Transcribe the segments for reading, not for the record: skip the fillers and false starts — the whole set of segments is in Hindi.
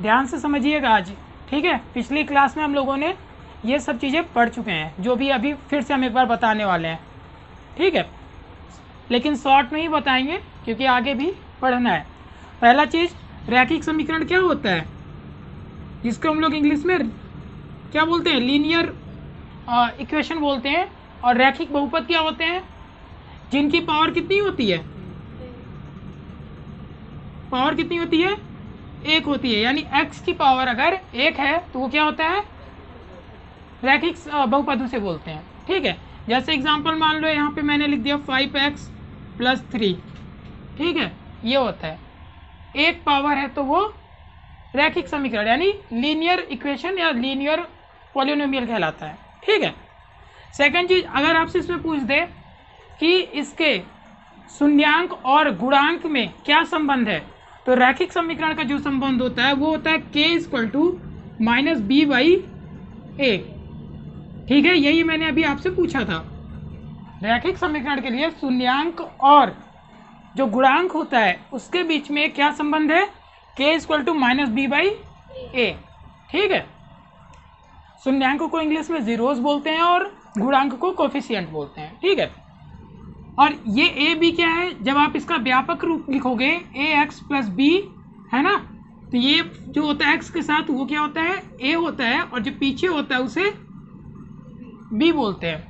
ध्यान से समझिएगा आज, ठीक है। पिछली क्लास में हम लोगों ने ये सब चीज़ें पढ़ चुके हैं, जो भी अभी फिर से हम एक बार बताने वाले हैं, ठीक है। लेकिन शॉर्ट में ही बताएंगे क्योंकि आगे भी पढ़ना है। पहला चीज़, रैखिक समीकरण क्या होता है, जिसको हम लोग इंग्लिश में क्या बोलते हैं, लीनियर इक्वेशन बोलते हैं। और रैखिक बहुपद क्या होते हैं, जिनकी पावर कितनी होती है, पावर कितनी होती है, एक होती है। यानी x की पावर अगर एक है तो वो क्या होता है, रैखिक बहुपद उसे बोलते हैं, ठीक है। जैसे एग्जांपल मान लो यहाँ पे मैंने लिख दिया 5x + 3, ठीक है, ये होता है एक पावर है तो वो रैखिक समीकरण यानी लीनियर इक्वेशन या लीनियर पॉलिनोमियल कहलाता है, ठीक है। सेकंड चीज, अगर आपसे इसमें पूछ दे कि इसके शून्यांक और गुणांक में क्या संबंध है, तो रैखिक समीकरण का जो संबंध होता है वो होता है k = -b/a, ठीक है। यही मैंने अभी आपसे पूछा था। रैखिक समीकरण के लिए शून्यांक और जो गुणांक होता है उसके बीच में क्या संबंध है, k = -b/a, ठीक है। शून्यांक को इंग्लिश में जीरोस बोलते हैं और गुणांक को कोफिशिएंट बोलते हैं, ठीक है। और ये a b क्या है, जब आप इसका व्यापक रूप लिखोगे ax + b, है ना, तो ये जो होता है x के साथ वो क्या होता है, a होता है, और जो पीछे होता है उसे b बोलते हैं,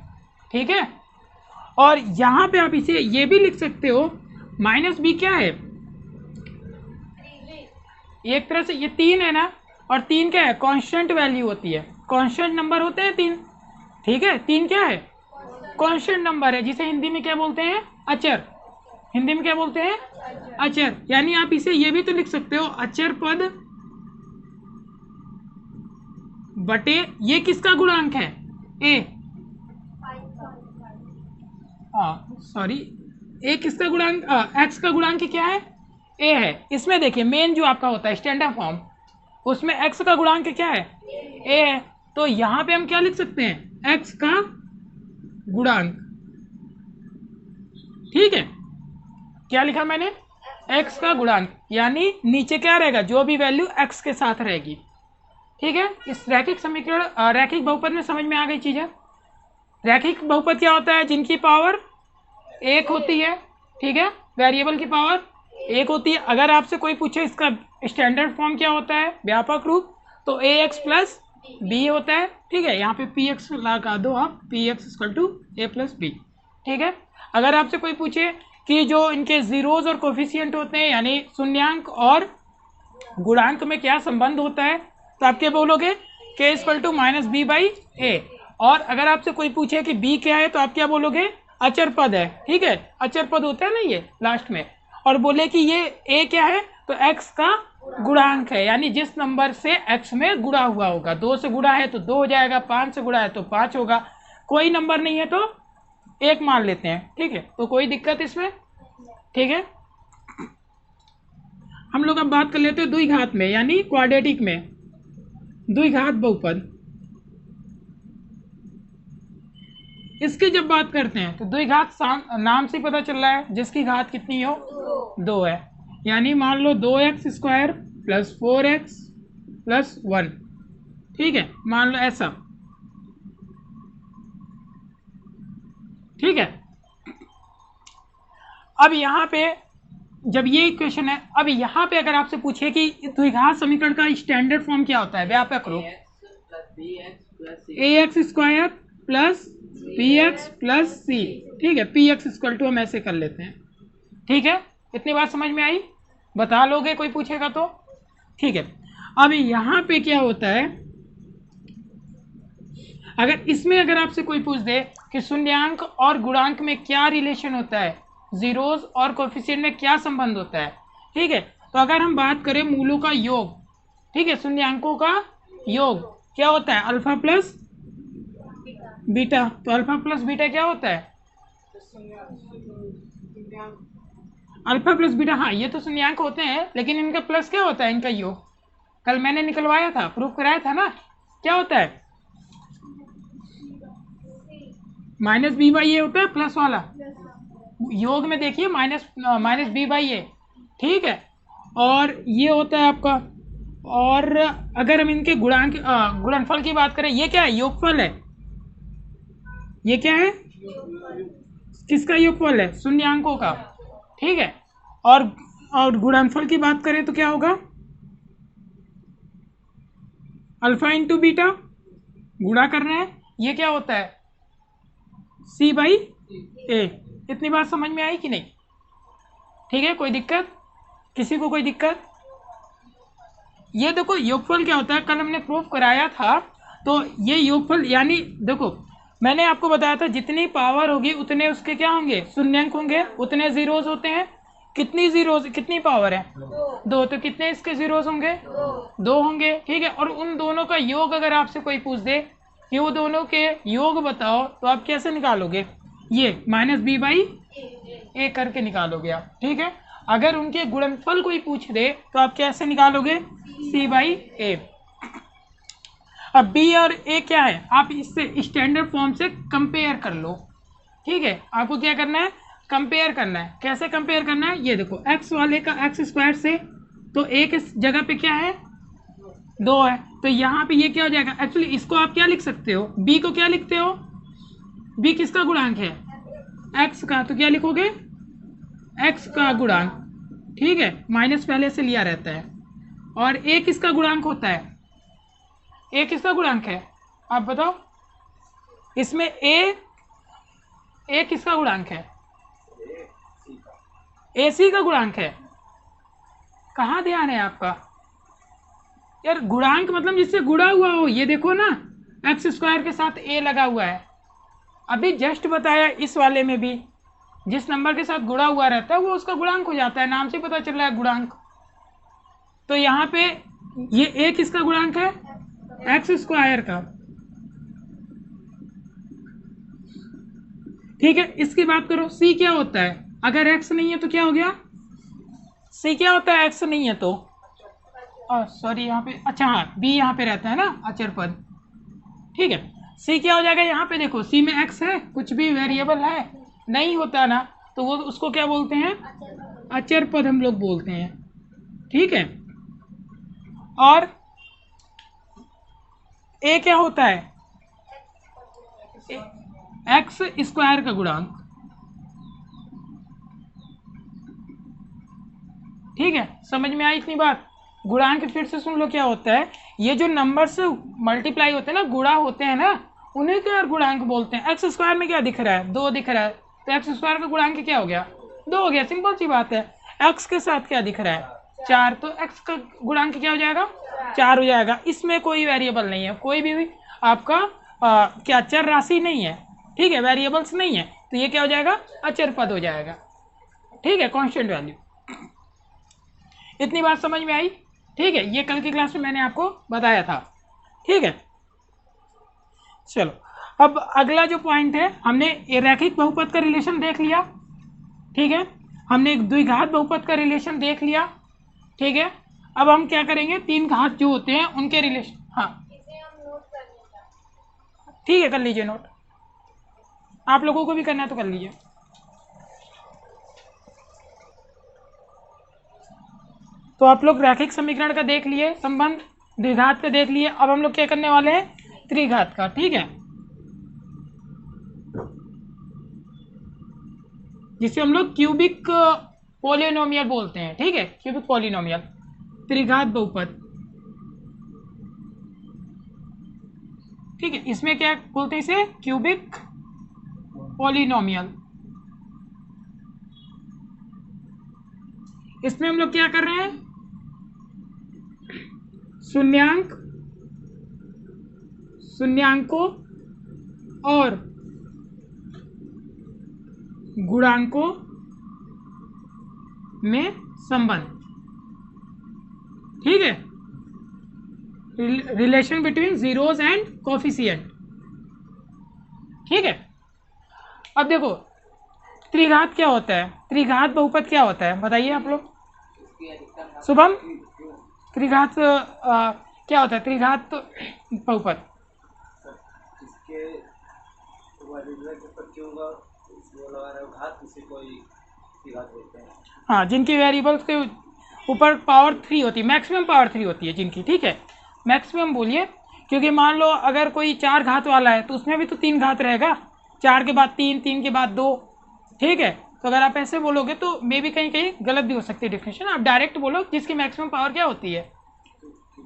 ठीक है। और यहाँ पे आप इसे ये भी लिख सकते हो, -b क्या है, एक तरह से ये 3 है ना, और 3 क्या है, कांस्टेंट वैल्यू होती है, कांस्टेंट नंबर होते हैं 3, ठीक है। 3 क्या है, कांस्टेंट नंबर है, जिसे हिंदी में क्या बोलते हैं, अचर। हिंदी में क्या बोलते हैं, अचर। यानी आप इसे ये भी तो लिख सकते हो, अचर पद बटे ये किसका गुणांक है, a, सॉरी, a किसका गुणांक, x का गुणांक क्या है, a है। इसमें देखिए मेन जो आपका होता है स्टैंडर्ड फॉर्म, उसमें x का गुणांक क्या है, a है। तो यहाँ पे हम क्या लिख सकते हैं, x का गुणांक, ठीक है। क्या लिखा मैंने, x का गुणांक, यानी नीचे क्या रहेगा, जो भी वैल्यू x के साथ रहेगी, ठीक है। इस रैखिक समीकरण रैखिक बहुपद में समझ में आ गई चीजें। रैखिक बहुपद क्या होता है, जिनकी पावर एक होती है, ठीक है, वेरिएबल की पावर एक होती है। अगर आपसे कोई पूछे इसका स्टैंडर्ड फॉर्म क्या होता है, व्यापक रूप, तो ax + b होता है, ठीक है। यहाँ पे px लगा दो आप, px = a + b, ठीक है। अगर आपसे कोई पूछे कि जो इनके जीरोज और कोफिशिएंट होते हैं, यानी शून्यांक और गुणांक में क्या संबंध होता है, तो आप क्या बोलोगे, k = -b/a। और अगर आपसे कोई पूछे कि b क्या है, तो आप क्या बोलोगे, अचर पद है, ठीक है, अचर पद होता है ना ये लास्ट में। और बोले कि ये a क्या है, तो x का गुणांक है, यानी जिस नंबर से x में गुणा हुआ होगा, 2 से गुणा है तो 2 हो जाएगा, 5 से गुणा है तो 5 होगा, कोई नंबर नहीं है तो 1 मान लेते हैं, ठीक है। तो कोई दिक्कत इसमें, ठीक है। हम लोग अब बात कर लेते हैं द्विघात में, यानी क्वाड्रेटिक में, द्विघात बहुपद। इसकी जब बात करते हैं तो द्विघात नाम से पता चल रहा है, जिसकी घात कितनी हो, 2 है। यानी मान लो 2x² + 4x + 1, ठीक है, मान लो ऐसा, ठीक है। अब यहाँ पे जब ये इक्वेशन है, अब यहाँ पे अगर आपसे पूछे कि द्विघात समीकरण का स्टैंडर्ड फॉर्म क्या होता है, व्यापक रूप, ax² + px + c, ठीक है। px हम ऐसे कर लेते हैं, ठीक है। इतनी बात समझ में आई, बता लोगे कोई पूछेगा तो, ठीक है। अब यहाँ पे क्या होता है, अगर इसमें अगर आपसे कोई पूछ दे कि शून्यांक और गुणांक में क्या रिलेशन होता है, जीरोस और कोफिशिएंट में क्या संबंध होता है, ठीक है। तो अगर हम बात करें मूलों का योग, ठीक है, शून्यांकों का योग क्या होता है, अल्फा + बीटा। तो अल्फा + बीटा क्या होता है, अल्फा + बीटा, हाँ ये तो शून्यांक होते हैं, लेकिन इनका प्लस क्या होता है, इनका योग कल मैंने निकलवाया था, प्रूफ कराया था ना, क्या होता है, -b/a होता है, प्लस वाला योग में देखिए -b/a, ठीक है। और ये होता है आपका और अगर हम इनके गुणनफल की बात करें, ये क्या है? योगफल है। ये क्या है? किसका योगफल है? शून्यांकों का। ठीक है। और गुणनफल की बात करें तो क्या होगा? अल्फा इंटू बीटा, गुणा कर रहे हैं, ये क्या होता है? सी बाई ए। इतनी बात समझ में आई कि नहीं? ठीक है, कोई दिक्कत? किसी को कोई दिक्कत? ये देखो योगफल क्या होता है, कल हमने प्रूफ कराया था। तो ये योगफल यानी देखो, मैंने आपको बताया था जितनी पावर होगी उतने उसके क्या होंगे? शून्यंक होंगे, उतने जीरोज होते हैं। कितनी जीरोज, कितनी पावर है? दो। तो कितने इसके जीरोज होंगे? दो होंगे। ठीक है। और उन दोनों का योग अगर आपसे कोई पूछ दे कि वो दोनों के योग बताओ, तो आप कैसे निकालोगे? ये माइनस बी बाई ए करके निकालोगे आप। ठीक है। अगर उनके गुणनफल कोई पूछ दे तो आप कैसे निकालोगे? सी बाई ए। अब बी और ए क्या है? आप इससे स्टैंडर्ड फॉर्म से कंपेयर कर लो। ठीक है। आपको क्या करना है? कंपेयर करना है। कैसे कंपेयर करना है? ये देखो, एक्स वाले का एक्स स्क्वायर से, तो ए के जगह पे क्या है? दो है। तो यहाँ पे ये क्या हो जाएगा? एक्चुअली इसको आप क्या लिख सकते हो? बी को क्या लिखते हो? बी किसका गुणांक है? एक्स का। तो क्या लिखोगे? एक्स का गुणांक। ठीक है। माइनस पहले से लिया रहता है। और ए किसका गुणांक होता है? ए किसका गुणांक है? आप बताओ। इसमें ए किसका गुणांक है? ए सी का गुणांक है। कहाँ ध्यान है आपका यार? गुणांक मतलब जिससे गुणा हुआ हो। ये देखो ना, एक्स स्क्वायर के साथ ए लगा हुआ है। अभी जस्ट बताया इस वाले में भी जिस नंबर के साथ गुणा हुआ रहता है वो उसका गुणांक हो जाता है। नाम से पता चल रहा है गुणांक। तो यहाँ पे ये ए किसका गुणांक है? एक्स स्क्वायर का। ठीक है। इसकी बात करो, सी क्या होता है? अगर एक्स नहीं है तो क्या हो गया? सी क्या होता है? एक्स नहीं है तो सॉरी, यहाँ पे अच्छा हाँ, बी यहाँ पे रहता है ना, अचर पद। ठीक है। सी क्या हो जाएगा? यहाँ पे देखो, सी में एक्स है, कुछ भी वेरिएबल है नहीं होता ना, तो वो उसको क्या बोलते हैं? अचर पद हम लोग बोलते हैं। ठीक है। और ए क्या होता है? एक्स स्क्वायर का गुणांक। ठीक है। समझ में आई इतनी बात? गुणांक फिर से सुन लो क्या होता है। ये जो नंबर से मल्टीप्लाई होते हैं ना, गुणा होते हैं ना, उन्हें क्या गुणांक बोलते हैं। एक्स स्क्वायर में क्या दिख रहा है? दो दिख रहा है। तो एक्स स्क्वायर का गुणांक क्या हो गया? दो हो गया। सिंपल सी बात है। एक्स के साथ क्या दिख रहा है? चार। तो एक्स का गुणांक क्या हो जाएगा? चार हो जाएगा। इसमें कोई वेरिएबल नहीं है, कोई भी आपका क्या चर राशि नहीं है। ठीक है। वेरिएबल्स नहीं है, तो ये क्या हो जाएगा? अचर पद हो जाएगा। ठीक है। Constant value. इतनी बात समझ में आई? ठीक है। ये कल की क्लास में मैंने आपको बताया था। ठीक है। चलो, अब अगला जो पॉइंट है, हमने रैखिक बहुपद का रिलेशन देख लिया। ठीक है। हमने एक द्विघात बहुपद का रिलेशन देख लिया। ठीक है। अब हम क्या करेंगे? तीन घात जो होते हैं उनके रिलेशन। हाँ ठीक है, कर लीजिए नोट। आप लोगों को भी करना है तो कर लीजिए। तो आप लोग रैखिक समीकरण का देख लिए संबंध, द्विघात का देख लिए। अब हम लोग क्या करने वाले हैं? त्रिघात का। ठीक है। जिसे हम लोग क्यूबिक पॉलिनोमियल बोलते हैं। ठीक है। क्यूबिक पॉलिनोमियल, त्रिघात बहुपद। ठीक है। इसमें क्या बोलते हैं? इसे क्यूबिक पॉलिनोमियल। इसमें हम लोग क्या कर रहे हैं? शून्यांक, शून्यांकों और गुणांकों में संबंध। ठीक है। Relation between zeros and coefficient. ठीक है। अब देखो, त्रिघात क्या होता है? त्रिघात बहुपद क्या होता है? बताइए आप लोग। शुभम, त्रिघात क्या होता है? त्रिघात बहुपद हाँ, जिनकी वेरिएबल्स के ऊपर पावर 3 होती है, मैक्सिमम पावर 3 होती है जिनकी, ठीक है, मैक्सिमम बोलिए, क्योंकि मान लो अगर कोई 4 घात वाला है तो उसमें भी तो 3 घात रहेगा, 4 के बाद 3, 3 के बाद 2, ठीक है। तो अगर आप ऐसे बोलोगे तो मे भी कहीं कहीं गलत भी हो सकती है डिफिनेशन, आप डायरेक्ट बोलो जिसकी मैक्सिमम पावर क्या होती है,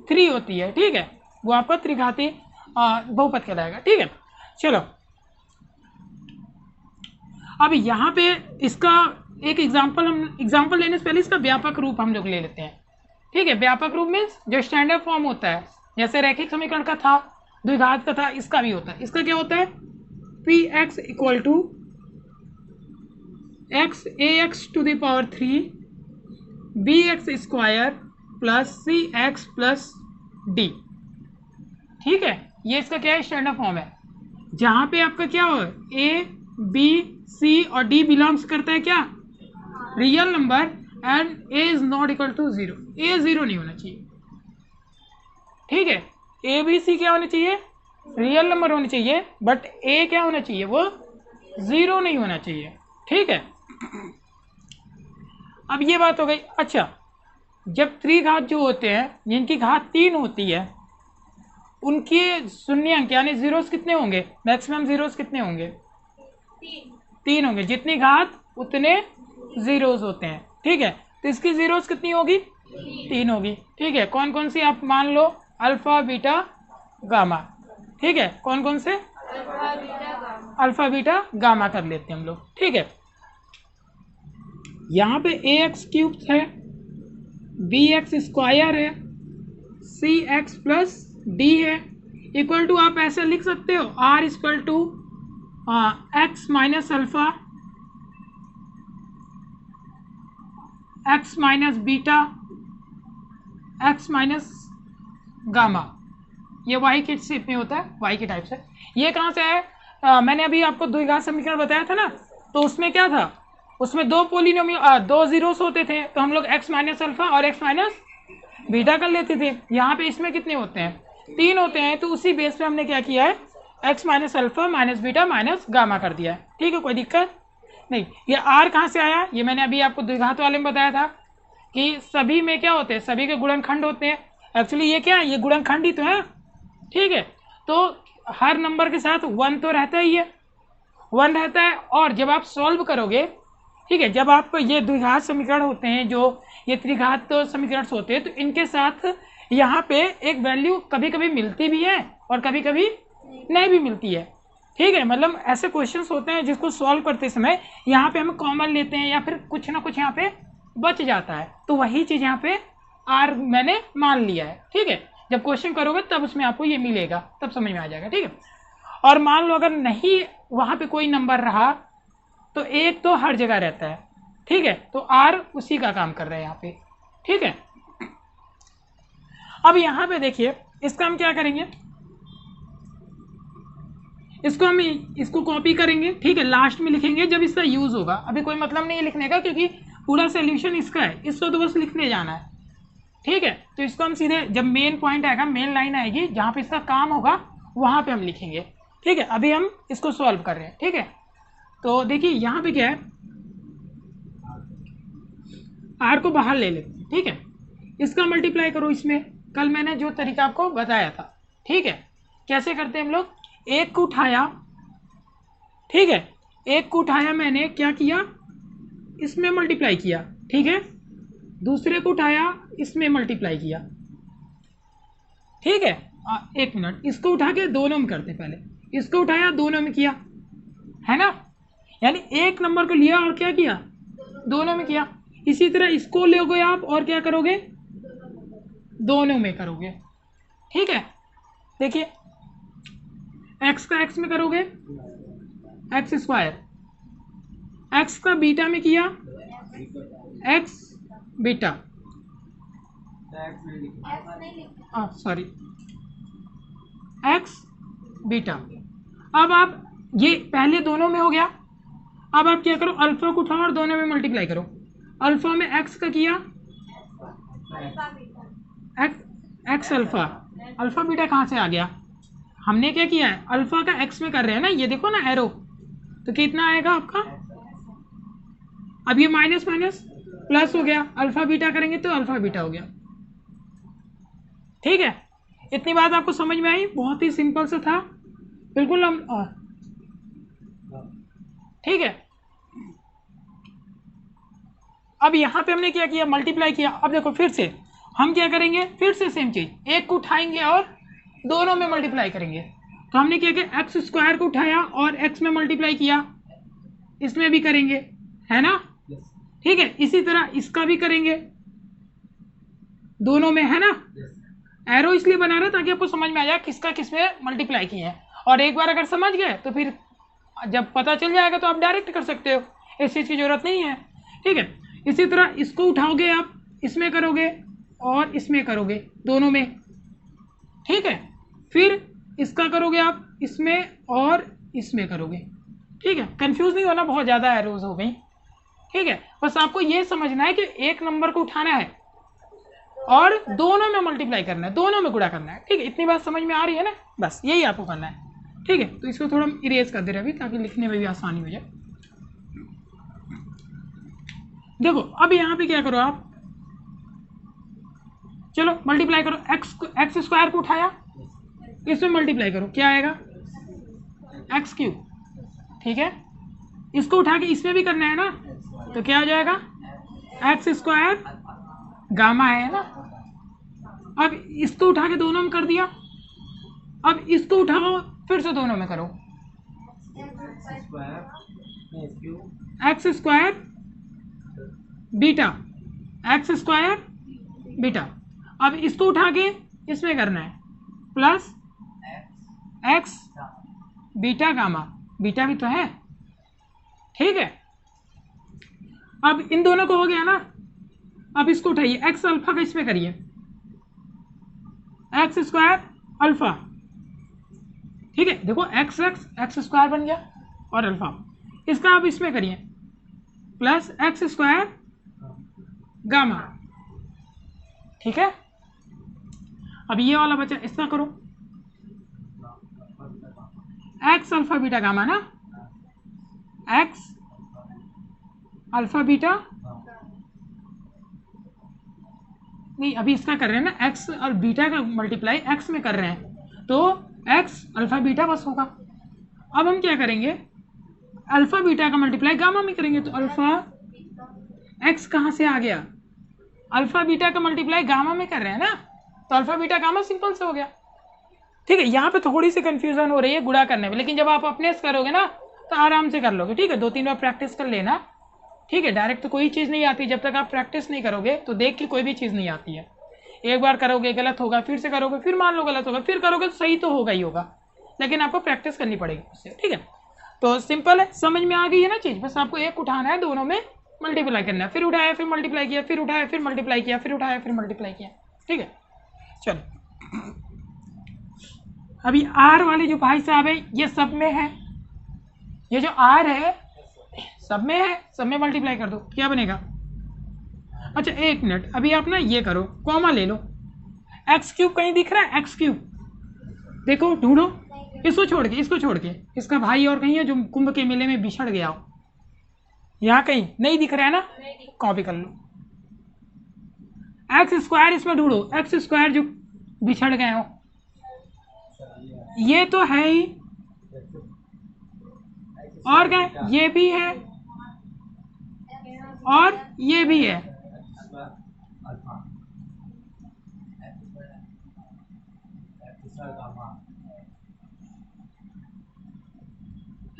3 होती है, ठीक है, वो आपका त्रिघाती बहुपद कहलाएगा, ठीक है। चलो अब यहाँ पे इसका एक एग्जाम्पल लेने से पहले इसका व्यापक रूप हम लोग ले लेते हैं, ठीक है। व्यापक रूप मीन्स जो स्टैंडर्ड फॉर्म होता है, जैसे रैखिक समीकरण का था, द्विघात का था, इसका भी होता है। इसका क्या होता है, P X equal to X A X to the power 3 B x square plus C x plus D, ठीक है। ये इसका क्या है, स्टैंडर्ड फॉर्म है, जहां पे आपका क्या हो, ए बी सी और डी बिलोंग्स करता है क्या, real number, and A is not equal to 0, A 0 नहीं होना चाहिए, ठीक है। ए बी सी क्या होना चाहिए, रियल नंबर होने चाहिए, बट ए क्या होना चाहिए, वो 0 नहीं होना चाहिए, ठीक है। अब ये बात हो गई। अच्छा, जब त्रिघात जो होते हैं जिनकी घात 3 होती है उनके शून्य अंक यानी जीरोस कितने होंगे, मैक्सिमम जीरोस कितने होंगे, 3 होंगे, जितनी घात उतने जीरोस होते हैं, ठीक है। तो इसकी जीरोस कितनी होगी, 3 होगी, ठीक है। कौन कौन सी, आप मान लो अल्फा बीटा गामा, ठीक है, कौन कौन से, अल्फा बीटा गामा कर लेते हैं हम लोग, ठीक है। यहाँ पे ए एक्स क्यूब है, बी एक्स स्क्वायर है, सी एक्स प्लस डी है, इक्वल टू आप ऐसे लिख सकते हो, R equal to X minus alpha X minus beta X minus gamma, ये वाई के शेप में होता है, वाई के टाइप से। ये कहाँ से है, मैंने अभी आपको द्विघात समीकरण बताया था ना, तो उसमें क्या था, उसमें 2 पोलिनोमियल 2 जीरोस होते थे, तो हम लोग एक्स माइनस अल्फा और एक्स माइनस बीटा कर लेते थे। यहाँ पे इसमें कितने होते हैं, 3 होते हैं, तो उसी बेस पे हमने क्या किया है, x minus alpha minus beta minus gamma कर दिया है, ठीक है, कोई दिक्कत नहीं। ये आर कहाँ से आया, ये मैंने अभी आपको द्विघात वाले में बताया था कि सभी में क्या होते हैं, सभी के गुणनखंड होते हैं। एक्चुअली ये क्या है, ये गुणनखंड ही तो है, ठीक है। तो हर नंबर के साथ 1 तो रहता ही है, 1 रहता है, और जब आप सॉल्व करोगे, ठीक है, जब आप ये द्विघात समीकरण होते हैं, जो ये त्रिघात तो समीकरण होते हैं, तो इनके साथ यहाँ पे एक वैल्यू कभी कभी मिलती भी है और कभी कभी नहीं भी मिलती है, ठीक है। मतलब ऐसे क्वेश्चंस होते हैं जिसको सॉल्व करते समय यहाँ पे हम कॉमन लेते हैं या फिर कुछ ना कुछ यहाँ पे बच जाता है, तो वही चीज़ यहाँ पे आर मैंने मान लिया है, ठीक है। जब क्वेश्चन करोगे तब उसमें आपको ये मिलेगा, तब समझ में आ जाएगा, ठीक है। और मान लो अगर नहीं वहाँ पे कोई नंबर रहा तो 1 तो हर जगह रहता है, ठीक है, तो आर उसी का काम कर रहे हैं यहाँ पे, ठीक है। अब यहाँ पे देखिए, इसका हम क्या करेंगे, इसको कॉपी करेंगे, ठीक है, लास्ट में लिखेंगे जब इसका यूज होगा। अभी कोई मतलब नहीं है लिखने का, क्योंकि पूरा सोल्यूशन इसका है, इसको तो बस लिखने जाना है, ठीक है। तो इसको हम सीधे जब मेन पॉइंट आएगा, मेन लाइन आएगी जहाँ पे इसका काम होगा, वहाँ पे हम लिखेंगे, ठीक है। अभी हम इसको सॉल्व कर रहे हैं, ठीक है। तो देखिए यहाँ पे क्या है, आर को बाहर ले लेते हैं, ठीक है, इसका मल्टीप्लाई करो इसमें, कल मैंने जो तरीका आपको बताया था, ठीक है। कैसे करते हैं हम लोग, 1 को उठाया, ठीक है, 1 को उठाया, मैंने क्या किया, इसमें मल्टीप्लाई किया, ठीक है, दूसरे को उठाया, इसमें मल्टीप्लाई किया, ठीक है। 1 मिनट, इसको उठा के दोनों में करते, पहले इसको उठाया, दोनों में किया, है ना, यानी एक नंबर को लिया और क्या किया, दोनों में किया। इसी तरह इसको लोगे आप और क्या करोगे, दोनों में करोगे, ठीक है। देखिए x का x में करोगे, एक्स स्क्वायर, x का बीटा में किया, x beta, sorry x beta. अब आप ये पहले दोनों में हो गया, अब आप क्या करो, अल्फा को उठाओ और दोनों में मल्टीप्लाई करो। अल्फा में x का किया, एक्स अल्फा, अल्फा बीटा कहाँ से आ गया, हमने क्या किया है, अल्फा का x में कर रहे हैं ना, ये देखो ना एरो, तो कितना आएगा आपका, अब ये माइनस माइनस प्लस हो गया, अल्फा बीटा करेंगे तो अल्फा बीटा हो गया। ठीक है, इतनी बात आपको समझ में आई? बहुत ही सिंपल सा था, बिल्कुल हम ठीक है। अब यहाँ पे हमने क्या किया, मल्टीप्लाई किया। अब देखो फिर से हम क्या करेंगे, फिर से सेम चीज, एक को उठाएंगे और दोनों में मल्टीप्लाई करेंगे। तो हमने क्या किया, एक्स स्क्वायर को उठाया और एक्स में मल्टीप्लाई किया, इसमें भी करेंगे, है ना? ठीक है, इसी तरह इसका भी करेंगे, दोनों में, है ना? एरो इसलिए बना रहा ताकि आपको समझ में आ जाए किसका किस में मल्टीप्लाई किए हैं। और एक बार अगर समझ गए तो फिर जब पता चल जाएगा तो आप डायरेक्ट कर सकते हो, इस चीज़ की जरूरत नहीं है। ठीक है, इसी तरह इसको उठाओगे आप, इसमें करोगे और इसमें करोगे, दोनों में। ठीक है, फिर इसका करोगे आप इसमें और इसमें करोगे। ठीक है, कंफ्यूज नहीं होना, बहुत ज़्यादा एरोज हो गई। ठीक है, बस आपको ये समझना है कि एक नंबर को उठाना है और दोनों में मल्टीप्लाई करना है, दोनों में गुणा करना है। ठीक है, इतनी बात समझ में आ रही है ना? बस यही आपको करना है। ठीक है, तो इसको थोड़ा इरेज कर दे रहे अभी ताकि लिखने में भी आसानी हो जाए। देखो अब यहाँ पे क्या करो आप, चलो मल्टीप्लाई करो, एक्स स्क्वायर को उठाया, इसमें मल्टीप्लाई करो, क्या आएगा, एक्स क्यूब। ठीक है, इसको उठा के इसमें भी करना है ना, तो क्या हो जाएगा, एक्स स्क्वायर गामा है ना। अब इसको उठा के दोनों में कर दिया, अब इसको उठाओ फिर से दोनों में करो, x square beta, x square beta. अब इसको उठा के इसमें करना है, plus x beta gamma, beta भी तो है। ठीक है, अब इन दोनों को हो गया ना, अब इसको उठाइए, एक्स अल्फा का इसमें करिए, एक्स स्क्वायर अल्फा। ठीक है, देखो एक्स एक्स एक्स स्क्वायर बन गया और अल्फा, इसका आप इसमें करिए, प्लस एक्स स्क्वायर गामा। ठीक है, अब ये वाला बचा, इसका करो, एक्स अल्फा बीटा गामा ना, एक्स अल्फा बीटा, नहीं अभी इसका कर रहे हैं ना, एक्स और बीटा का मल्टीप्लाई एक्स में कर रहे हैं, तो एक्स अल्फा बीटा बस होगा। अब हम क्या करेंगे, अल्फा बीटा का मल्टीप्लाई गामा में करेंगे, तो अल्फा एक्स कहाँ से आ गया, अल्फा बीटा का मल्टीप्लाई गामा में कर रहे हैं ना, तो अल्फा बीटा गामा सिंपल से हो गया। ठीक है, यहाँ पे थोड़ी सी कंफ्यूजन हो रही है गुणा करने में, लेकिन जब आप अपने से करोगे ना तो आराम से कर लोगे। ठीक है, 2-3 बार प्रैक्टिस कर लेना। ठीक है, डायरेक्ट तो कोई चीज़ नहीं आती, जब तक आप प्रैक्टिस नहीं करोगे तो देख के कोई भी चीज़ नहीं आती है। एक बार करोगे गलत होगा, फिर से करोगे, फिर मान लो गलत होगा, फिर करोगे तो सही तो होगा ही होगा, लेकिन आपको प्रैक्टिस करनी पड़ेगी उससे। ठीक है, तो सिंपल है, समझ में आ गई है ना चीज़, बस आपको एक उठाना है, दोनों में मल्टीप्लाई करना है, फिर उठाया फिर मल्टीप्लाई किया, फिर उठाया फिर मल्टीप्लाई किया, फिर उठाया फिर मल्टीप्लाई किया। ठीक है, चलो अभी आर वाले जो भाई साहब है ये सब में है, ये जो आर है सब में है, सब में मल्टीप्लाई कर दो, क्या बनेगा। अच्छा एक मिनट, अभी आप ना ये करो, कॉमा ले लो, एक्स क्यूब कहीं दिख रहा है, एक्स क्यूब देखो ढूंढो, इसको छोड़ के, इसको छोड़ के, इसका भाई और कहीं है जो कुंभ के मेले में बिछड़ गया हो, यहाँ कहीं नहीं दिख रहा है ना, कॉपी कर लो, एक्स स्क्वायर इसमें ढूंढो, एक्स स्क्वायर जो बिछड़ गए हो, ये तो है ही, और क्या, ये भी है और ये भी है,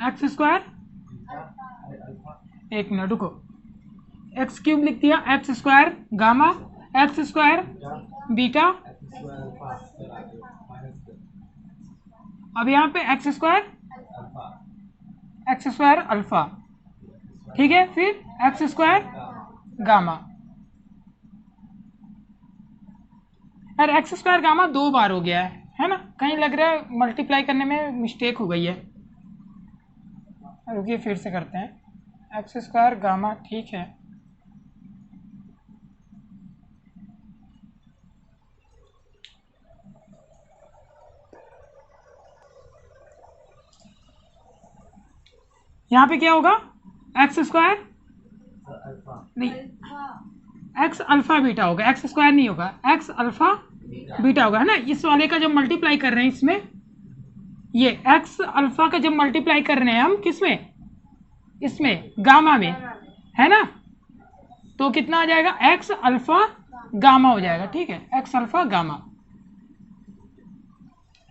एक्स स्क्वायर, एक मिनट रुको, एक्स क्यूब लिख दिया, x square gamma, x square beta, अब यहाँ पे एक्स स्क्वायर अल्फा। ठीक है, फिर एक्स स्क्वायर गामा, यार एक्स स्क्वायर गामा 2 बार हो गया है ना, कहीं लग रहा है मल्टीप्लाई करने में मिस्टेक हो गई है, रुकिए फिर से करते हैं, एक्स स्क्वायर गामा, ठीक है, यहाँ पे क्या होगा, एक्स स्क्वायर नहीं, एक्स अल्फा बीटा होगा, एक्स स्क्वायर नहीं होगा, एक्स अल्फा बीटा होगा, है ना। इस वाले का जब मल्टीप्लाई कर रहे हैं इसमें, ये एक्स अल्फा का जब मल्टीप्लाई कर रहे हैं हम किसमें, इसमें गामा में, है ना, तो कितना आ जाएगा, एक्स अल्फा गामा हो जाएगा, ठीक है, एक्स अल्फा गामा,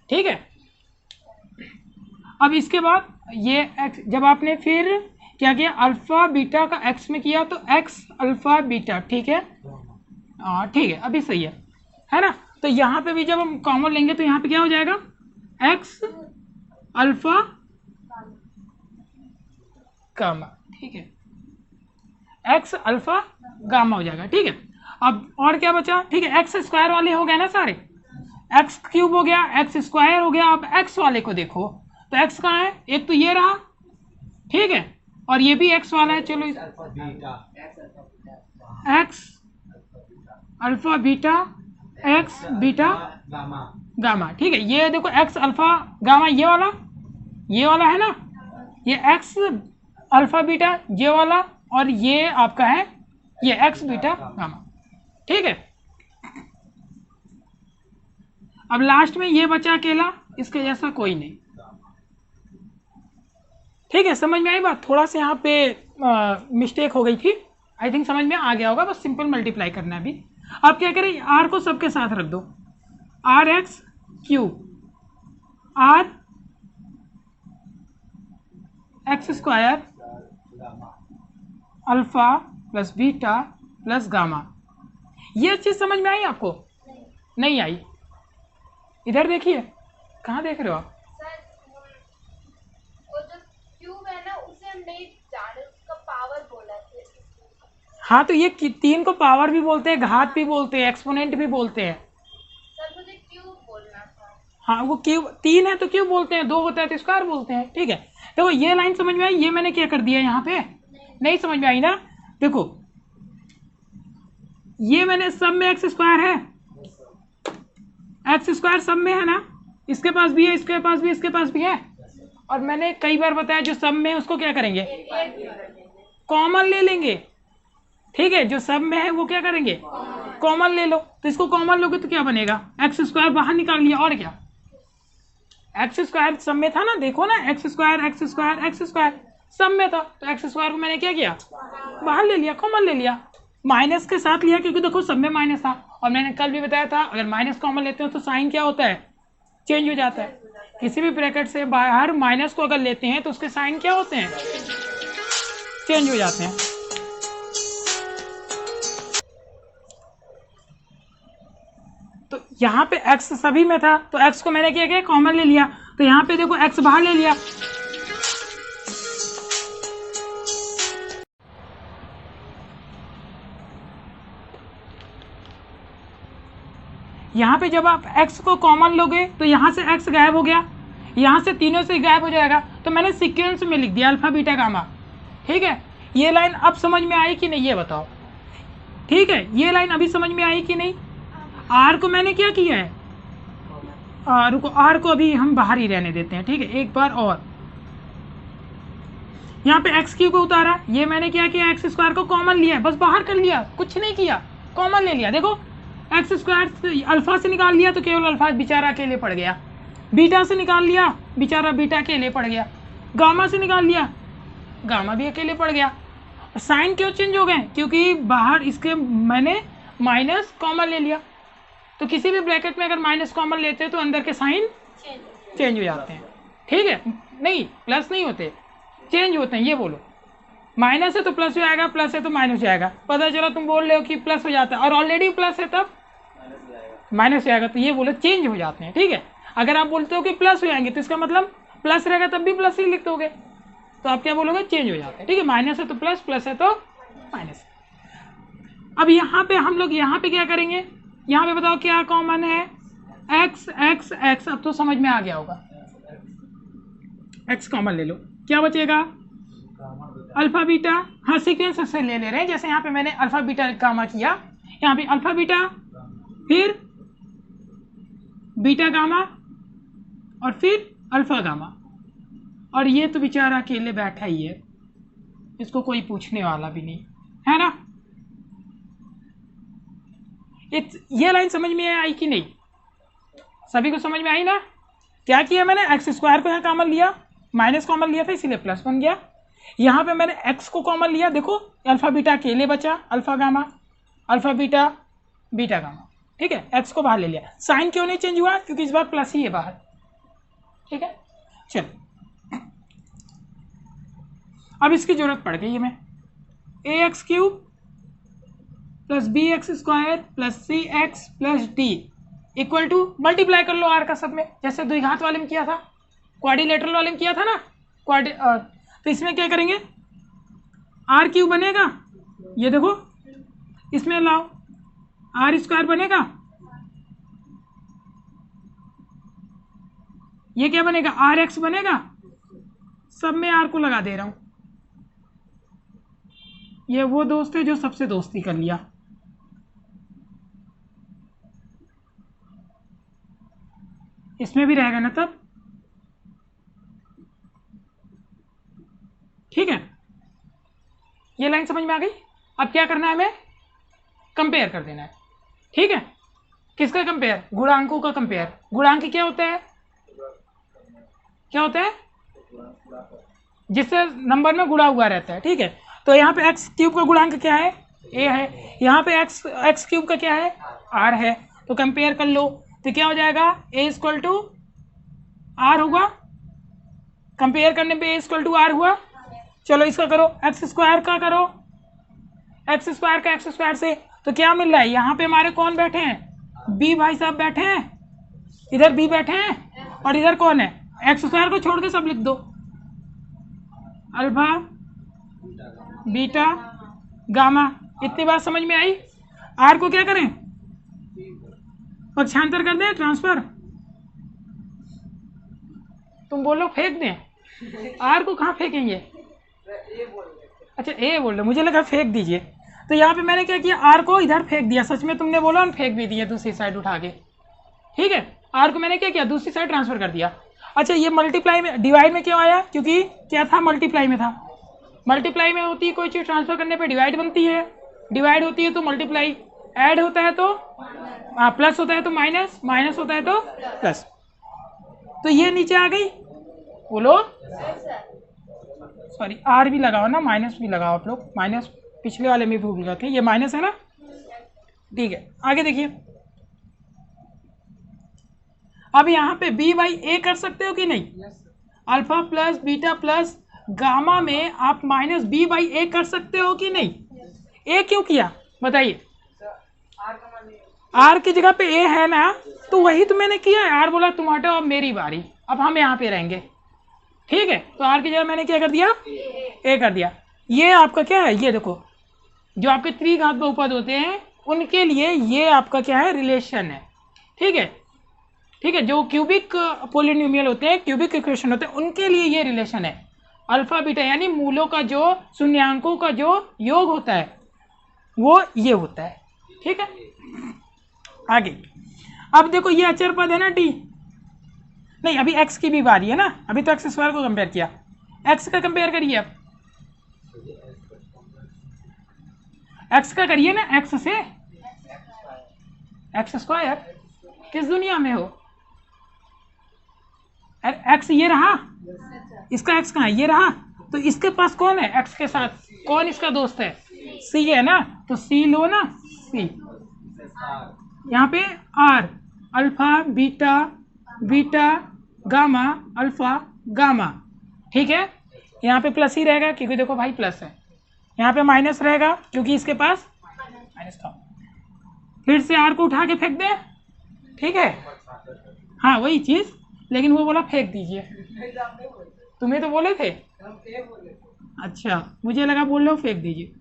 ठीक है। अब इसके बाद ये एक्स, जब आपने फिर क्या किया, अल्फा बीटा का एक्स में किया तो एक्स अल्फा बीटा, ठीक है, ठीक है, अभी सही है ना। तो यहाँ पे भी जब हम कॉमन लेंगे तो यहाँ पे क्या हो जाएगा, एक्स अल्फा गामा, ठीक है, एक्स अल्फा गामा हो जाएगा, ठीक है। अब और क्या बचा, ठीक है, एक्स स्क्वायर वाले हो गए ना सारे, एक्स क्यूब हो गया, एक्स स्क्वायर हो गया। अब एक्स वाले को देखो तो एक्स कहाँ है, एक तो ये रहा, ठीक है, और ये भी एक्स वाला है, चलो x alpha beta, x beta gamma, ठीक है। ये देखो एक्स अल्फा गामा, ये वाला है ना, ये एक्स अल्फा बीटा ये वाला, और ये आपका है ये एक्स बीटा गामा, ठीक है। अब लास्ट में ये बचा अकेला, इसके जैसा कोई नहीं, ठीक है। समझ में आई बात, थोड़ा सा यहाँ पे मिस्टेक हो गई थी, आई थिंक समझ में आ गया होगा, बस सिंपल मल्टीप्लाई करना है अभी। अब क्या करें, आर को सबके साथ रख दो, R X cube, R X square alpha plus beta plus gamma. ये चीज समझ में आई आपको, नहीं आई, इधर देखिए, कहाँ देख रहे हो आप, हाँ, तो ये तीन को पावर भी बोलते हैं, घात भी बोलते हैं, एक्सपोनेंट भी बोलते हैं। सर मुझे क्यूब बोलना था। हाँ, वो क्यूब, तीन है तो क्यूब बोलते हैं, दो होता है तो स्क्वायर बोलते हैं, ठीक है। देखो ये लाइन समझ में आई, ये मैंने क्या कर दिया यहाँ पे, नहीं समझ में आई ना। देखो ये मैंने सब में एक्स स्क्वायर है, एक्स स्क्वायर सब में है ना, इसके पास भी है, इसके पास भी, इसके पास भी है, और मैंने कई बार बताया जो सब में है उसको क्या करेंगे, कॉमन ले लेंगे, ठीक है। जो सब में है वो क्या करेंगे, कॉमन ले लो, तो इसको कॉमन लोगे तो क्या बनेगा, एक्स स्क्वायर बाहर निकाल लिया, और क्या, एक्स स्क्वायर सब में था ना, देखो ना, x square x square x square सब में था, तो एक्स स्क्वायर को मैंने क्या किया, बाहर ले लिया, कॉमन ले लिया, माइनस के साथ लिया क्योंकि देखो सब में माइनस था, और मैंने कल भी बताया था अगर माइनस कॉमन लेते हो तो साइन क्या होता है, चेंज हो जाता है। किसी भी ब्रैकेट से बाहर माइनस को अगर लेते हैं तो उसके साइन क्या होते हैं, चेंज हो जाते हैं। तो यहाँ पे x सभी में था तो x को मैंने क्या किया, कॉमन ले लिया, तो यहाँ पे देखो x बाहर ले लिया, यहाँ पे जब आप x को कॉमन लोगे तो यहाँ से x गायब हो गया, यहाँ से तीनों से गायब हो जाएगा, तो मैंने सीक्वेंस में लिख दिया अल्फा बीटा गामा, ठीक है। ये लाइन अब समझ में आई कि नहीं, ये बताओ, ठीक है। ये लाइन अभी समझ में आई कि नहीं। आर को मैंने क्या किया है, रुको, आर को अभी हम बाहर ही रहने देते हैं, ठीक है। एक बार और यहाँ पे एक्स क्यू को उतारा, ये मैंने क्या किया, एक्स स्क्वायर को कॉमन लिया, बस बाहर कर लिया, कुछ नहीं किया, कॉमन ले लिया। देखो एक्स स्क्वायर अल्फा से निकाल लिया तो केवल अल्फा बेचारा अकेले पड़ गया, बीटा से निकाल लिया बेचारा बीटा अकेले पड़ गया, गामा से निकाल लिया गामा भी अकेले पड़ गया। साइन क्यों चेंज हो गए, क्योंकि बाहर इसके मैंने माइनस कॉमन ले लिया, तो किसी भी ब्रैकेट में अगर माइनस कॉमन लेते हैं तो अंदर के साइन चेंज हो जाते हैं, ठीक है। नहीं, प्लस नहीं होते, चेंज होते हैं, ये बोलो, माइनस है तो प्लस हो जाएगा, प्लस है तो माइनस हो जाएगा। पता चला तुम बोल रहे हो कि प्लस हो जाता है और ऑलरेडी प्लस है तब माइनस हो जाएगा, तो ये बोलो चेंज हो जाते हैं, ठीक है। अगर आप बोलते हो कि प्लस हो जाएंगे तो इसका मतलब प्लस रहेगा तब भी प्लस ही लिख दोगे, तो आप क्या बोलोगे, चेंज हो जाते हैं, ठीक है। माइनस है तो प्लस, प्लस है तो माइनस। अब यहाँ पे हम लोग यहाँ पे क्या करेंगे, यहाँ पे बताओ क्या कॉमन है, एक्स एक्स एक्स, अब तो समझ में आ गया होगा, एक्स कॉमन ले लो, क्या बचेगा, अल्फा बीटा, हाँ सीक्वेंस से ले रहे हैं, जैसे यहाँ पे मैंने अल्फा बीटा गामा किया, यहाँ पे अल्फा बीटा फिर बीटा गामा और फिर अल्फा गामा, और ये तो बेचारा अकेले बैठा ही है, इसको कोई पूछने वाला भी नहीं है ना। ये लाइन समझ में आई कि नहीं? सभी को समझ में आई ना? क्या किया मैंने, एक्स स्क्वायर को यहाँ कॉमन लिया, माइनस कॉमन लिया था इसीलिए प्लस बन गया। यहाँ पे मैंने एक्स को कॉमन लिया, देखो अल्फा बीटा अकेले बचा, alpha gamma, alpha beta, beta gamma, ठीक है। एक्स को बाहर ले लिया। साइन क्यों नहीं चेंज हुआ? क्योंकि इस बार प्लस ही है बाहर, ठीक है। चलो अब इसकी जरूरत पड़ गई हमें, A x cube plus B x square plus C x plus D equal to, multiply कर लो आर का सब में, जैसे द्विघात वाले में किया था, क्वाड्रिलेटरल वाले में किया था ना, तो इसमें क्या करेंगे, आर क्यूब बनेगा, ये देखो इसमें लाओ, आर स्क्वायर बनेगा, ये क्या बनेगा, आर एक्स बनेगा, सब में आर को लगा दे रहा हूं। ये वो दोस्त है जो सबसे दोस्ती कर लिया, इसमें भी रहेगा ना तब, ठीक है। ये लाइन समझ में आ गई। अब क्या करना है, हमें कंपेयर कर देना है, ठीक है। किसका कंपेयर, गुणांकों का कंपेयर। गुणांक क्या होता है, क्या होता है, जिससे नंबर में गुणा हुआ रहता है, ठीक है। तो यहाँ पे एक्स क्यूब का गुणांक क्या है, ए है, यहाँ पे एक्स क्यूब का क्या है, आर है, तो कंपेयर कर लो, तो क्या हो जाएगा, ए इक्वल टू आर होगा, कंपेयर करने पे ए इक्वल टू आर हुआ। चलो इसका करो, एक्स स्क्वायर का करो, एक्स स्क्वायर का एक्स स्क्वायर से, तो क्या मिल रहा है, यहाँ पे हमारे कौन बैठे हैं, बी भाई साहब बैठे हैं, इधर बी बैठे हैं, और इधर कौन है, एक्स स्क्वायर को छोड़ के सब लिख दो, अल्फा बीटा गामा। इतनी बात समझ में आई। आर को क्या करें, पक्षांतर कर दें, ट्रांसफर, तुम बोलो फेंक दें, आर को कहाँ फेंकेंगे, अच्छा ए बोल रहे, मुझे लगा फेंक दीजिए। तो यहाँ पे मैंने क्या किया, आर को इधर फेंक दिया, सच में तुमने बोला, फेंक भी दिया दूसरी साइड उठा के, ठीक है। आर को मैंने क्या किया, दूसरी साइड ट्रांसफर कर दिया। अच्छा ये मल्टीप्लाई में, डिवाइड में क्यों आया, क्योंकि क्या था, मल्टीप्लाई में था। मल्टीप्लाई में होती है कोई चीज़, ट्रांसफर करने पे डिवाइड बनती है, डिवाइड होती है तो मल्टीप्लाई, ऐड होता है तो प्लस होता है तो माइनस, माइनस होता है तो प्लस। तो ये नीचे आ गई, बोलो सॉरी, आर भी लगाओ ना, माइनस भी लगाओ आप लोग, माइनस पिछले वाले में भी भूल रखे, ये माइनस है ना, ठीक है। आगे देखिए, अब यहाँ पे बी बाई ए कर सकते हो कि नहीं, alpha plus beta plus gamma में आप माइनस बी बाई ए कर सकते हो कि नहीं। ए क्यों किया बताइए, आर की जगह पे ए है ना, तो वही तो मैंने किया है। आर बोला तुम हटो, अब मेरी बारी, अब हम यहाँ पे रहेंगे, ठीक है। तो आर की जगह मैंने क्या कर दिया, ए कर दिया। ये आपका क्या है, ये देखो जो आपके त्रिघात बहुपद होते हैं उनके लिए ये आपका क्या है, रिलेशन है, ठीक है, ठीक है। जो क्यूबिक पोलिनोमियल होते हैं, क्यूबिक इक्वेशन होते हैं, उनके लिए ये रिलेशन है, अल्फा बीटा, यानी मूलों का जो शून्यांकों का जो योग होता है वो ये होता है, ठीक है। आगे अब देखो, ये अचर पद है ना टी, नहीं अभी एक्स की भी बारी है ना, अभी तो एक्स स्क्वायर को कंपेयर किया, एक्स का कंपेयर करिए, अब एक्स का करिए ना, एक्स से एक्स स्क्वायर, किस दुनिया में हो, एक्स ये रहा, इसका एक्स कहाँ है, ये रहा, तो इसके पास कौन है, एक्स के साथ कौन इसका दोस्त है, सी है ना, तो सी लो ना, सी, यहाँ पे R, alpha beta, beta gamma, alpha gamma, ठीक है। यहाँ पे प्लस ही रहेगा क्योंकि देखो भाई प्लस है, यहाँ पे माइनस रहेगा क्योंकि इसके पास माइनस था। फिर से आर को उठा के फेंक दे, ठीक है, हाँ वही चीज, लेकिन वो बोला फेंक दीजिए, तुम्हें तो बोले थे, अच्छा मुझे लगा बोल रहे हो फेंक दीजिए।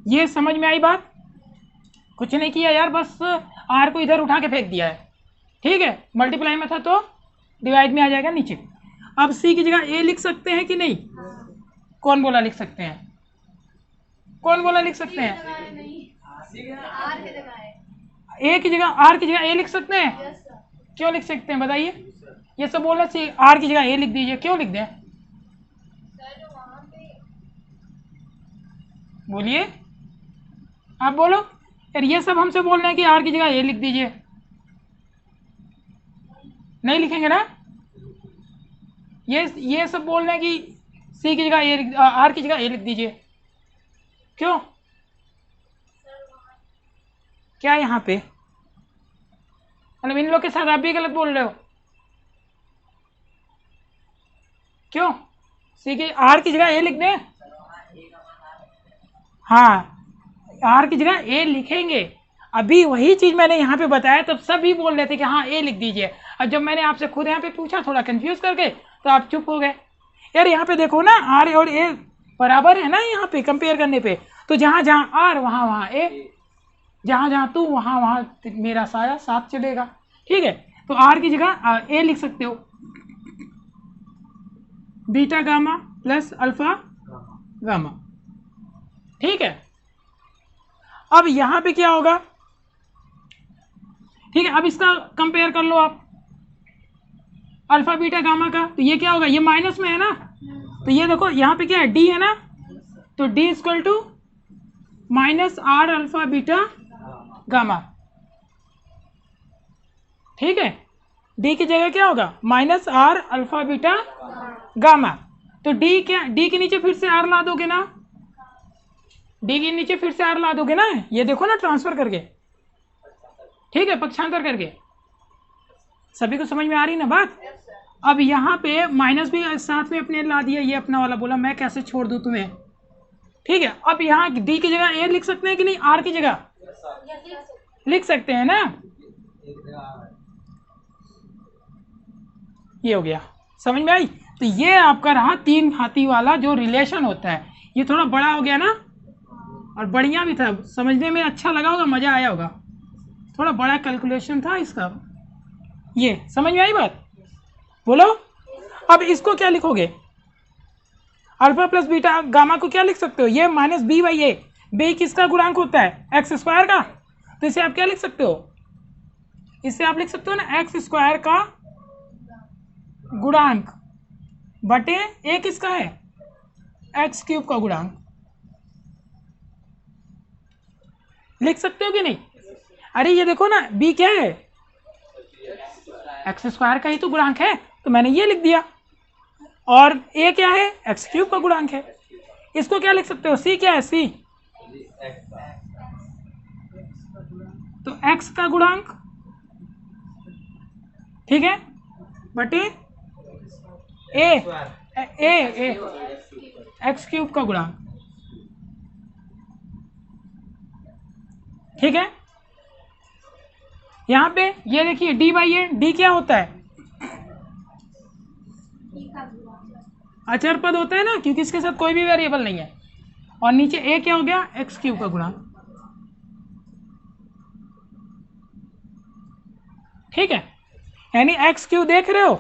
ये समझ में आई बात, कुछ नहीं किया यार, बस आर को इधर उठा के फेंक दिया है, ठीक है। मल्टीप्लाई में था तो डिवाइड में आ जाएगा नीचे। अब सी की जगह ए लिख सकते हैं कि नहीं, कौन बोला लिख सकते हैं, कौन बोला लिख सकते हैं, ए की जगह, आर की जगह ए लिख सकते हैं, क्यों लिख सकते हैं बताइए, ये सब बोलना चाहिए, आर की जगह ए लिख दीजिए, क्यों लिख दें, बोलिए, आप बोलो यार। ये सब हमसे बोल रहे हैं कि आर की जगह ए लिख दीजिए, नहीं लिखेंगे ना। ये सब बोल रहे हैं कि सी की जगह ए, आर की जगह ए लिख दीजिए। क्यों, क्या यहाँ पे मतलब इन लोग के साथ आप भी गलत बोल रहे हो? क्यों, सी की आर की जगह ए लिख दें? हाँ, आर की जगह ए लिखेंगे। अभी वही चीज मैंने यहाँ पे बताया, तब सभी बोल रहे थे कि हाँ ए लिख दीजिए। और जब मैंने आपसे खुद यहाँ पे पूछा थोड़ा कंफ्यूज करके, तो आप चुप हो गए। यार यहाँ पे देखो ना, आर और ए बराबर है ना यहाँ पे कंपेयर करने पे। तो जहाँ जहाँ आर वहाँ वहाँ ए, जहाँ जहाँ तू वहाँ वहाँ मेरा साया साथ चलेगा। ठीक है, तो आर की जगह ए लिख सकते हो, beta gamma plus alpha gamma. ठीक है, अब यहां पे क्या होगा? ठीक है, अब इसका कंपेयर कर लो आप अल्फा बीटा गामा का। तो ये क्या होगा, ये माइनस में है ना, तो ये देखो यहाँ पे क्या है, डी है ना, तो D equal to minus R alpha beta gamma. ठीक है, डी की जगह क्या होगा, minus R alpha beta gamma. तो डी क्या, डी के नीचे फिर से आर ला दोगे ना, डी के नीचे फिर से आर ला दोगे ना, ये देखो ना ट्रांसफर करके। ठीक है, पक्षांतर करके। सभी को समझ में आ रही ना बात? अब यहाँ पे माइनस भी साथ में अपने ला दिया, ये अपना वाला बोला, मैं कैसे छोड़ दूं तुम्हें। ठीक है, अब यहाँ डी की जगह ए लिख सकते हैं कि नहीं, आर की जगह लिख सकते हैं ना। ये हो गया, समझ में आई? तो ये आपका रहा तीन हाथी वाला जो रिलेशन होता है। ये थोड़ा बड़ा हो गया ना, और बढ़िया भी था, समझने में अच्छा लगा होगा, मजा आया होगा। थोड़ा बड़ा कैलकुलेशन था इसका। ये समझ में आई बात? बोलो, अब इसको क्या लिखोगे, अल्फा प्लस बीटा गामा को क्या लिख सकते हो, ये minus B by A. B किसका गुणांक होता है, एक्स स्क्वायर का। तो इसे आप क्या लिख सकते हो, इसे आप लिख सकते हो ना, एक्स स्क्वायर का गुणांक बटे ए किसका है, एक्स क्यूब का गुणांक। लिख सकते हो कि नहीं? अरे ये देखो ना, बी क्या है, एक्स स्क्वायर का ही तो गुणांक है, तो मैंने ये लिख दिया। और ए क्या है, एक्स क्यूब का गुणांक है। इसको क्या लिख सकते हो, सी क्या है, सी तो एक्स का गुणांक, ठीक है, बटे ए ए ए एक्स क्यूब का गुणांक। ठीक है, यहां पे ये देखिए डी बाई ए, डी क्या होता है, अचर पद होता है ना, क्योंकि इसके साथ कोई भी वेरिएबल नहीं है। और नीचे ए क्या हो गया, एक्स क्यूब का गुणांक। ठीक है, यानी एक्स क्यूब देख रहे हो,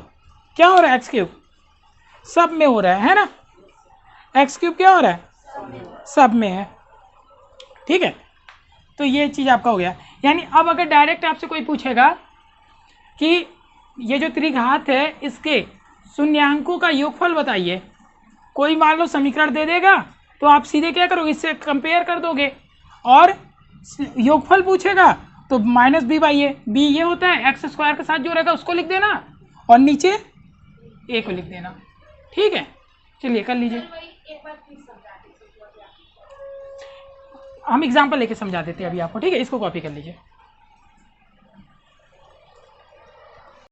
क्या हो रहा है, एक्स क्यूब सब में हो रहा है ना, एक्स क्यूब क्या हो रहा है, सब में है। ठीक है, तो ये चीज आपका हो गया। यानी अब अगर डायरेक्ट आपसे कोई पूछेगा कि ये जो त्रिघात है इसके शून्यांकों का योगफल बताइए, कोई मान लो समीकरण दे देगा, तो आप सीधे क्या करोगे, इससे कंपेयर कर दोगे। और योगफल पूछेगा तो minus B by A, B ये होता है एक्स स्क्वायर के साथ जो रहेगा उसको लिख देना, और नीचे ए को लिख देना। ठीक है, चलिए कर लीजिए, हम एग्जाम्पल लेके समझा देते हैं अभी आपको। ठीक है, इसको कॉपी कर लीजिए।